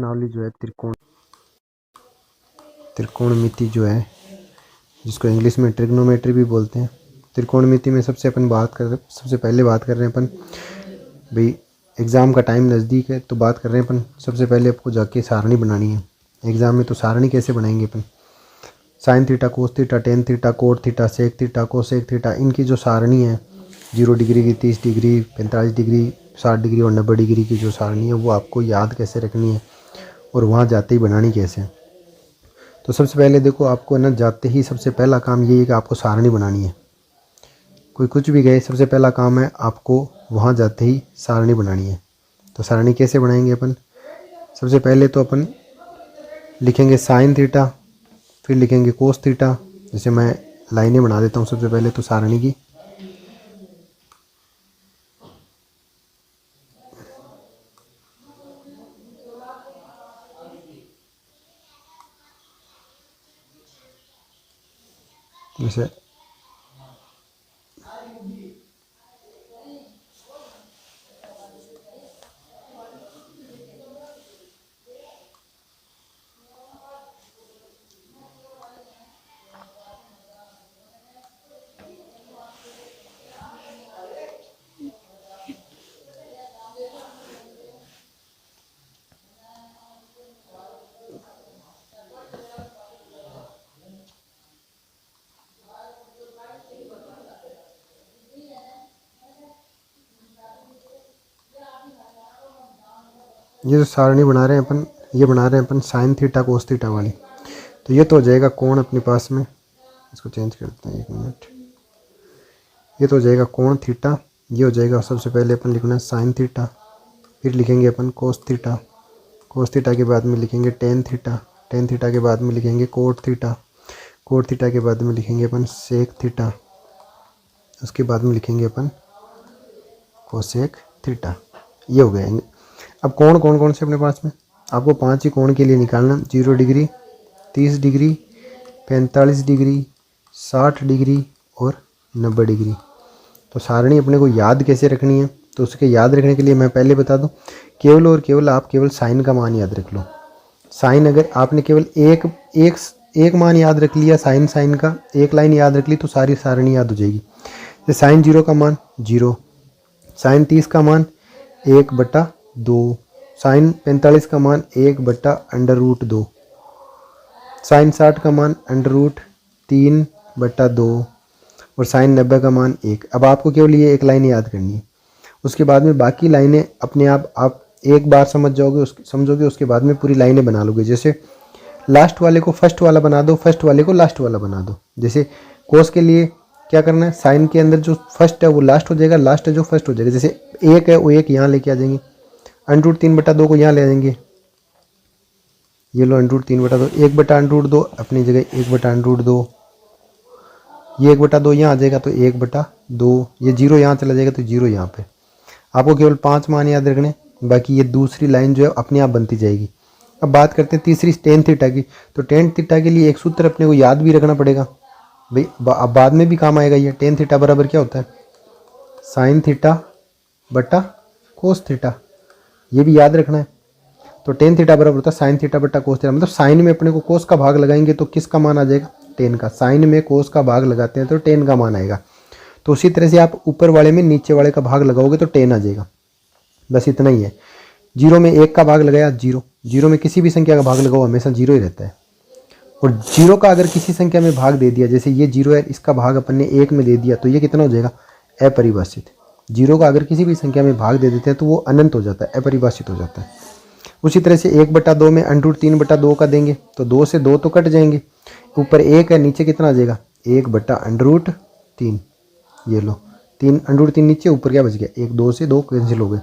नावली जो है त्रिकोणमिति जो है, जिसको इंग्लिश में ट्रिग्नोमेट्री भी बोलते हैं। त्रिकोणमिति में सबसे पहले बात कर रहे हैं अपन भाई, एग्ज़ाम का टाइम नज़दीक है तो बात कर रहे हैं अपन। सबसे पहले आपको जाके सारणी बनानी है एग्ज़ाम में। तो सारणी कैसे बनाएंगे अपन? Sine theta, cos theta, tan theta, cot theta, sec theta, cosec theta, इनकी जो सारणी है 0 डिग्री की, 30 डिग्री, 45 डिग्री, 60 डिग्री और 90 डिग्री की जो सारणी है वो आपको याद कैसे रखनी है और वहाँ जाते ही बनानी कैसे। तो सबसे पहले देखो, आपको ना जाते ही सबसे पहला काम ये है कि आपको सारणी बनानी है। कोई कुछ भी गए, सबसे पहला काम है आपको वहाँ जाते ही सारणी बनानी है। तो सारणी कैसे बनाएंगे अपन? सबसे पहले तो अपन लिखेंगे साइन थीटा, फिर लिखेंगे कोस थीटा। जैसे मैं लाइनें बना देता हूँ सबसे पहले तो सारणी की। जैसे ये जो सारणी बना रहे हैं अपन, ये बना रहे हैं अपन साइन थीटा कोस थीटा वाली। तो ये तो हो जाएगा कोण अपने पास में, इसको चेंज करते हैं 1 मिनट। ये तो हो जाएगा कोण थीटा। ये हो जाएगा, सबसे पहले अपन लिखना है साइन थीटा, फिर लिखेंगे अपन कोस थीटा। कोस थीटा के बाद में लिखेंगे टेन थीटा। टेन थीटा के बाद में लिखेंगे कोट थीटा। कोट थीटा के बाद में लिखेंगे अपन सेक थीटा। उसके बाद में लिखेंगे अपन कोसेक थीटा। ये हो गए। अब कोण कौन कौन से अपने पास में? आपको 5 ही कोण के लिए निकालना। 0 डिग्री, 30 डिग्री, 45 डिग्री, 60 डिग्री और 90 डिग्री। तो सारणी अपने को याद कैसे रखनी है? तो उसके याद रखने के लिए मैं पहले बता दूं, केवल और केवल आप केवल साइन का मान याद रख लो। साइन अगर आपने केवल एक मान याद रख लिया, साइन का एक लाइन याद रख ली, तो सारी सारणी याद हो जाएगी। जैसे साइन 0 का मान 0, साइन 30 का मान 1/2, साइन 45 का मान 1/√2, साइन 60 का मान √3/2 और साइन 90 का मान 1। अब आपको केवल ये एक लाइन याद करनी है। उसके बाद में बाकी लाइनें अपने आप एक बार समझोगे, उसके बाद में पूरी लाइनें बना लोगे। जैसे लास्ट वाले को फर्स्ट वाला बना दो, फर्स्ट वाले को लास्ट वाला बना दो। जैसे कोस के लिए क्या करना है, साइन के अंदर जो फर्स्ट है वो लास्ट हो जाएगा, लास्ट है जो फर्स्ट हो जाएगा। जैसे 1 है वो 1 यहाँ लेके आ जाएंगे, √3/2 को यहाँ ले आ जाएंगे। ये लो √3/2, 1/√2 अपनी जगह 1/√2। ये 1/2 यहाँ आ जाएगा तो 1/2। ये 0 यहाँ चला जाएगा तो 0 यहाँ पे। आपको केवल 5 मान याद रखने, बाकी ये दूसरी लाइन जो है अपने आप बनती जाएगी। अब बात करते हैं तीसरी टेन थीटा की। तो टेन थीटा के लिए एक सूत्र अपने को याद भी रखना पड़ेगा भाई, अब बाद में भी काम आएगा। ये टेन थीटा बराबर क्या होता है? साइन थीटा बटा कोस थीटा। ये भी याद रखना है। तो टेन थीटा बराबर होता है साइन थीटा बटा कोस थीटा। मतलब साइन में अपने को कोस का भाग लगाएंगे तो किसका मान आ जाएगा? टेन का। साइन में कोस का भाग लगाते हैं तो टेन का मान आएगा। तो उसी तरह से आप ऊपर वाले में नीचे वाले का भाग लगाओगे तो 10 आ जाएगा। बस इतना ही है। 0 में 1 का भाग लगाया 0, 0 में किसी भी संख्या का भाग लगाओ हमेशा 0 ही रहता है। और 0 का अगर किसी संख्या में भाग दे दिया, जैसे ये 0 है, इसका भाग अपन ने 1 में दे दिया, तो ये कितना हो जाएगा? अपरिभाषित। 0 का अगर किसी भी संख्या में भाग दे देते हैं तो वो अनंत हो जाता है, अपरिभाषित हो जाता है। उसी तरह से 1/2 में √3/2 का देंगे तो 2 से 2 तो कट जाएंगे। ऊपर 1 है, नीचे कितना आ जाएगा? 1/√3। ये लो 3 √3 नीचे, ऊपर क्या बच गया? 1, 2 से 2 कैंसिल हो गए।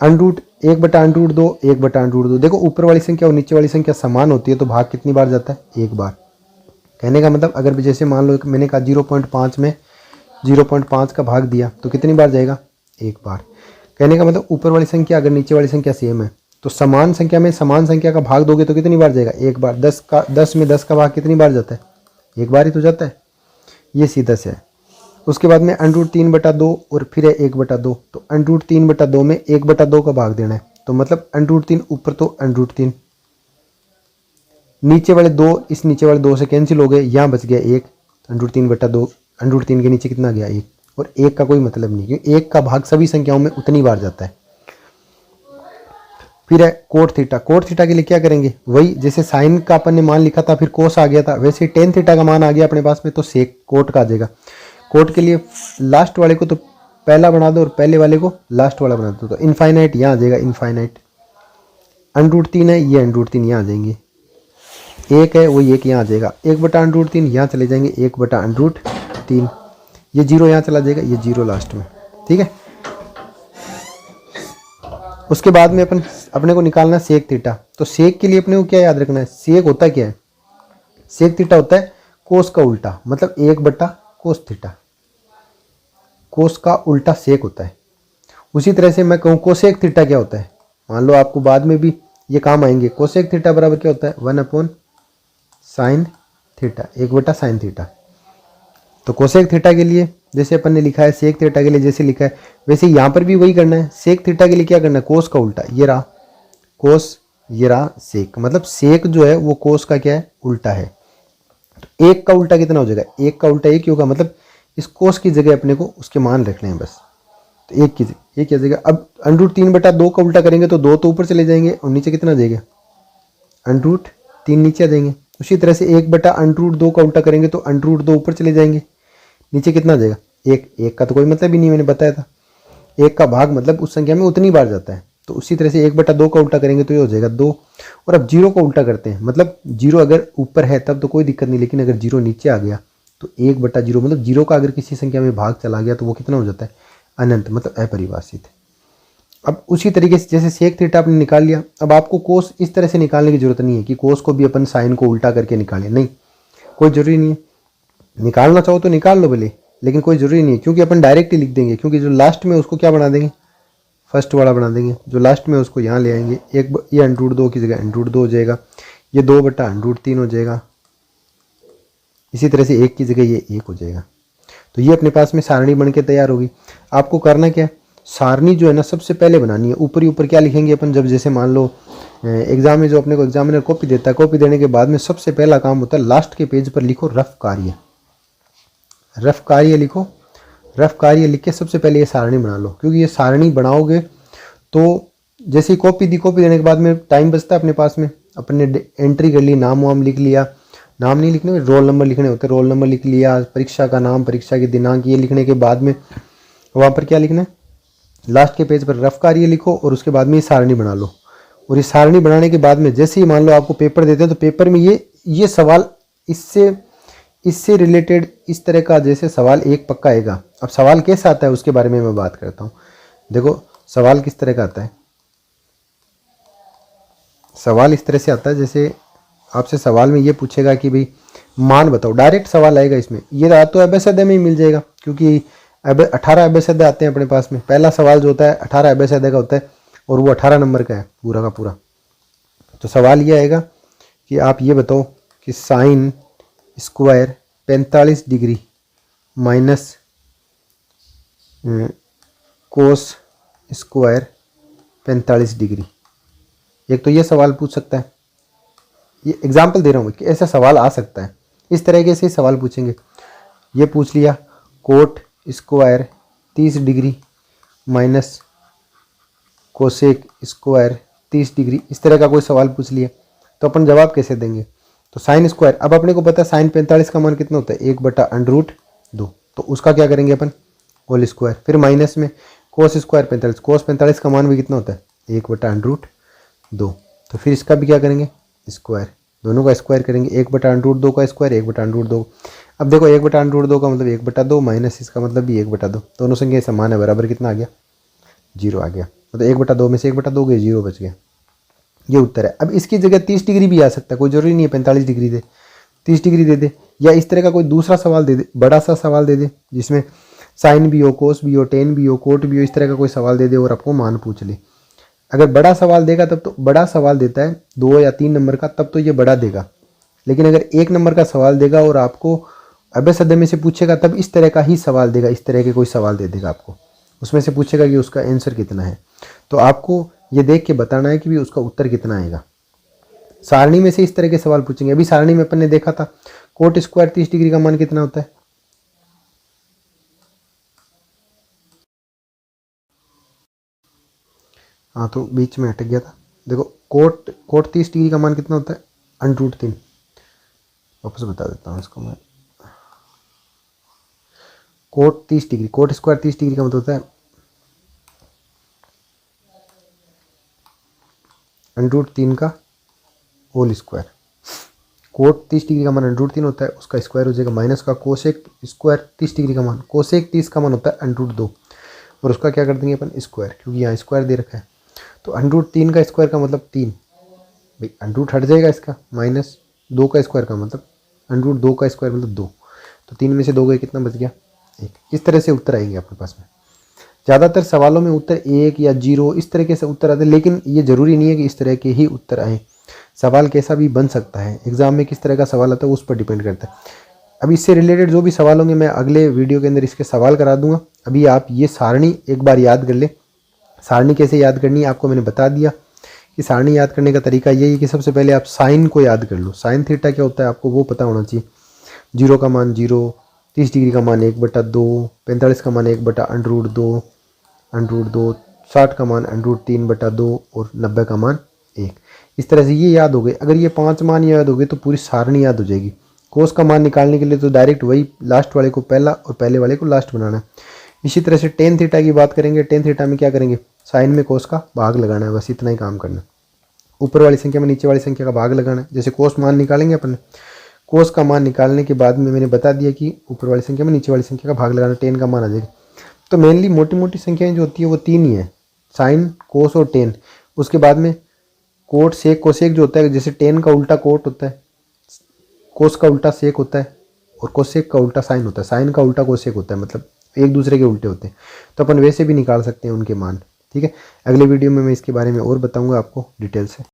1/√2, 1/√2। देखो ऊपर वाली संख्या और नीचे वाली संख्या समान होती है तो भाग कितनी बार जाता है? 1 बार। कहने का मतलब अगर जैसे मान लो मैंने कहा 0.5 में 0.5 का भाग दिया तो कितनी बार जाएगा? 1 बार। कहने का मतलब ऊपर वाली संख्या अगर नीचे वाली संख्या सेम है तो समान संख्या में समान संख्या का भाग दोगे तो कितनी बार जाएगा? 1 बार। 10 में 10 का भाग कितनी बार जाता है? 1 बार ही तो जाता है। ये सीधा से है। उसके बाद में √3/2 और फिर है 1/2। तो √3/2 में 1/2 का भाग देना है तो मतलब √3 ऊपर तो √3, नीचे वाले 2 इस नीचे वाले 2 से कैंसिल हो गए, यहाँ बच गया 1, √3/2, √3 के नीचे कितना गया 1, और 1 का कोई मतलब नहीं क्योंकि 1 का भाग सभी संख्याओं में उतनी बार जाता है। फिर है कोट थीटा। कोट थीटा के लिए क्या करेंगे, वही जैसे साइन का अपन ने मान लिखा था फिर कोस आ गया था, वैसे टेन थीटा का मान आ गया अपने पास में तो सेक कोट का आ जाएगा। कोट के लिए लास्ट वाले को तो पहला बना दो और पहले वाले को लास्ट वाला बना दो, तो इनफाइनाइट यहाँ आ जाएगा, इनफाइनाइट। √3 है, ये √3 यहाँ आ जाएंगे, 1 है वो 1 यहाँ आ जाएगा, 1/√3 यहाँ चले जाएंगे, 1/√3, ये 0 यहाँ चला जाएगा, ये 0 लास्ट में, ठीक है। उसके बाद में अपने को निकालना है सेक थीटा। तो सेक के लिए अपने को क्या याद रखना है, सेक होता क्या है, सेक थीटा होता है कोस का उल्टा, मतलब 1/कोस थीटा, कोस का उल्टा सेक होता है। उसी तरह से मैं कहूँ कोसेक थीटा क्या होता है, मान लो आपको बाद में भी ये काम आएंगे, कोसेक थीटा बराबर क्या होता है 1/sin थीटा, 1/sin थीटा। तो कोसेक थीटा के लिए जैसे अपन ने लिखा है, सेक थीटा के लिए जैसे लिखा है, वैसे यहाँ पर भी वही करना है। सेक थीटा के लिए क्या करना है, कोस का उल्टा, ये रहा कोस, ये रहा सेक, मतलब सेक जो है वो कोस का क्या है उल्टा है। तो 1 का उल्टा कितना हो जाएगा, 1 का उल्टा 1 ही होगा, मतलब इस कोस की जगह अपने को उसके मान रखने हैं बस। तो 1 की ये क्या जाएगा, अब √3/2 का उल्टा करेंगे तो 2 तो ऊपर चले जाएंगे और नीचे कितना आ जाएगा, √3 नीचे आ जाएंगे। उसी तरह से 1/√2 का उल्टा करेंगे तो √2 ऊपर चले जाएंगे, नीचे कितना आ जाएगा 1, 1 का तो कोई मतलब ही नहीं, मैंने बताया था 1 का भाग मतलब उस संख्या में उतनी बार जाता है। तो उसी तरह से 1/2 का उल्टा करेंगे तो ये हो जाएगा 2। और अब 0 का उल्टा करते हैं, मतलब 0 अगर ऊपर है तब तो कोई दिक्कत नहीं, लेकिन अगर 0 नीचे आ गया तो 1/0, मतलब 0 का अगर किसी संख्या में भाग चला गया तो वो कितना हो जाता है अनंत, मतलब अपरिभाषित। अब उसी तरीके से जैसे सेक थीटा आपने निकाल लिया, अब आपको कोस इस तरह से निकालने की जरूरत नहीं है कि कोस को भी अपन साइन को उल्टा करके निकालें, नहीं, कोई जरूरी नहीं है। निकालना चाहो तो निकाल लो भले, लेकिन कोई जरूरी नहीं है, क्योंकि अपन डायरेक्ट ही लिख देंगे, क्योंकि जो लास्ट में उसको क्या बना देंगे, फर्स्ट वाला बना देंगे, जो लास्ट में उसको यहाँ ले आएंगे, ये √2 की जगह √2 हो जाएगा, ये 2/√3 हो जाएगा, इसी तरह से 1 की जगह ये 1 हो जाएगा। तो ये अपने पास में सारणी बन के तैयार होगी। आपको करना क्या है, सारणी जो है ना सबसे पहले बनानी है। ऊपर ही ऊपर क्या लिखेंगे अपन, जब जैसे मान लो एग्जाम में जो अपने को एग्जामिनर कॉपी देता है, कॉपी देने के बाद में सबसे पहला काम होता है लास्ट के पेज पर लिखो रफ कार्य, रफ कार्य लिखो, रफ कार्य लिख के सबसे पहले ये सारणी बना लो, क्योंकि ये सारणी बनाओगे तो जैसे ही कॉपी दी, कॉपी देने के बाद में टाइम बचता है अपने पास में, अपने एंट्री कर ली, नाम वाम लिख लिया, नाम नहीं लिखने, रोल नंबर लिखने होते, रोल नंबर लिख लिया, परीक्षा का नाम, परीक्षा की दिनांक, ये लिखने के बाद में वहाँ पर क्या लिखना है, लास्ट के पेज पर रफ कार्य लिखो और उसके बाद में ये सारणी बना लो। और ये सारणी बनाने के बाद में जैसे ही मान लो आपको पेपर देते हैं तो पेपर में ये सवाल इससे रिलेटेड इस तरह का जैसे सवाल एक पक्का आएगा। अब सवाल कैसे आता है उसके बारे में मैं बात करता हूँ। देखो सवाल किस तरह का आता है, सवाल इस तरह से आता है, जैसे आपसे सवाल में ये पूछेगा कि भाई मान बताओ, डायरेक्ट सवाल आएगा इसमें। ये रात तो अभ्यासोदय में ही मिल जाएगा, क्योंकि अब 18 अभ्यासोदय आते हैं अपने पास में। पहला सवाल जो होता है 18 अभ्यासोदय का होता है और वो 18 नंबर का है पूरा का पूरा। तो सवाल ये आएगा कि आप ये बताओ कि sine square 45 degree minus cos square 45 degree. एक तो ये सवाल पूछ सकता है, ये एग्जाम्पल दे रहा हूँ कि ऐसा सवाल आ सकता है, इस तरीके से सवाल पूछेंगे। ये पूछ लिया coat square 30 degree minus cosec square 30 degree, इस तरह का कोई सवाल पूछ लिया तो अपन जवाब कैसे देंगे। तो साइन स्क्वायर, अब अपने को पता है साइन 45 का मान कितना होता है 1/√2, तो उसका क्या करेंगे अपन होल स्क्वायर। फिर माइनस में कोस स्क्वायर 45, कोस 45 का मान भी कितना होता है 1/√2, तो फिर इसका भी क्या करेंगे स्क्वायर, दोनों का स्क्वायर करेंगे, 1/√2 का स्क्वायर 1/√2। अब देखो 1/√2 का मतलब 1/2 माइनस इसका मतलब भी 1/2, दोनों संख्या समान है बराबर, कितना आ गया 0 आ गया। मतलब 1/2 में से 1/2 गए 0 बच गया, ये उत्तर है। अब इसकी जगह 30 डिग्री भी आ सकता है, कोई जरूरी नहीं है 45 डिग्री दे, 30 डिग्री दे दे, या इस तरह का कोई दूसरा सवाल दे दे, बड़ा सा सवाल दे दे जिसमें साइन भी हो, कोस भी हो, टेन भी हो, कोट भी हो, इस तरह का कोई सवाल दे दे और आपको मान पूछ ले। अगर बड़ा सवाल देगा तब तो, बड़ा सवाल देता है 2 या 3 नंबर का तब तो ये बड़ा देगा, लेकिन अगर 1 नंबर का सवाल देगा और आपको अभ्यासोदय में से पूछेगा तब इस तरह का ही सवाल देगा, इस तरह के कोई सवाल दे देगा आपको, उसमें से पूछेगा कि उसका आंसर कितना है। तो आपको ये देख के बताना है कि भी उसका उत्तर कितना आएगा। सारणी में से इस तरह के सवाल पूछेंगे। अभी सारणी में अपन ने देखा था कोट स्क्वायर 30 डिग्री का मान कितना होता है। हाँ तो बीच में अटक गया था। देखो कोट 30 डिग्री का मान कितना होता है, √3। वापस बता देता हूँ इसको मैं। Cot 30 degree, cot square 30 degree का मतलब होता है √3 का होल स्क्वायर। कोट 30 डिग्री का मान √3 होता है, उसका स्क्वायर हो जाएगा माइनस का कोसेक स्क्वायर 30 डिग्री का मान, कोसेक 30 का मान होता है √2 और उसका क्या कर देंगे अपन स्क्वायर, क्योंकि यहाँ स्क्वायर दे रखा है। तो √3 का स्क्वायर का मतलब 3, भाई √ हट जाएगा इसका, -2 का स्क्वायर का मतलब √2 का स्क्वायर मतलब 2। तो 3 में से 2 गए, कितना बच गया 1। इस तरह से उत्तर आएंगे आपके पास में। ज़्यादातर सवालों में उत्तर 1 या 0 इस तरीके से उत्तर आते हैं, लेकिन ये ज़रूरी नहीं है कि इस तरह के ही उत्तर आए। सवाल कैसा भी बन सकता है, एग्जाम में किस तरह का सवाल आता है उस पर डिपेंड करता है। अब इससे रिलेटेड जो भी सवाल होंगे मैं अगले वीडियो के अंदर इसके सवाल करा दूंगा। अभी आप ये सारणी एक बार याद कर ले। सारणी कैसे याद करनी है आपको मैंने बता दिया कि सारणी याद करने का तरीका यही है कि सबसे पहले आप साइन को याद कर लो। साइन थीटा क्या होता है आपको वो पता होना चाहिए। 0 का मान 0, 30 डिग्री का मान 1/2, 45 का मान 1/√2, √2, 60 का मान √3/2 और 90 का मान 1। इस तरह से ये याद हो गए। अगर ये 5 मान याद हो गए तो पूरी सारणी याद हो जाएगी। कोस का मान निकालने के लिए तो डायरेक्ट वही लास्ट वाले को पहला और पहले वाले को लास्ट बनाना है। इसी तरह से टेन थीटा की बात करेंगे। टेन थीटा में क्या करेंगे, साइन में कोस का भाग लगाना है, बस इतना ही काम करना है। ऊपर वाली संख्या में नीचे वाली संख्या का भाग लगाना है। जैसे कोस मान निकालेंगे अपन, कोस का मान निकालने के बाद में मैंने बता दिया कि ऊपर वाली संख्या में नीचे वाली संख्या का भाग लगाना, टेन का मान आ जाएगा। तो मेनली मोटी मोटी संख्याएं जो होती है वो 3 ही है, साइन कोस और टेन। उसके बाद में कोट सेक कोसेक जो होता है, जैसे टेन का उल्टा कोट होता है, कोस का उल्टा सेक होता है और कोसेक का उल्टा साइन होता है, साइन का उल्टा कोसेक होता है, मतलब एक दूसरे के उल्टे होते हैं। तो अपन वैसे भी निकाल सकते हैं उनके मान। ठीक है, अगले वीडियो में मैं इसके बारे में और बताऊंगा आपको डिटेल से।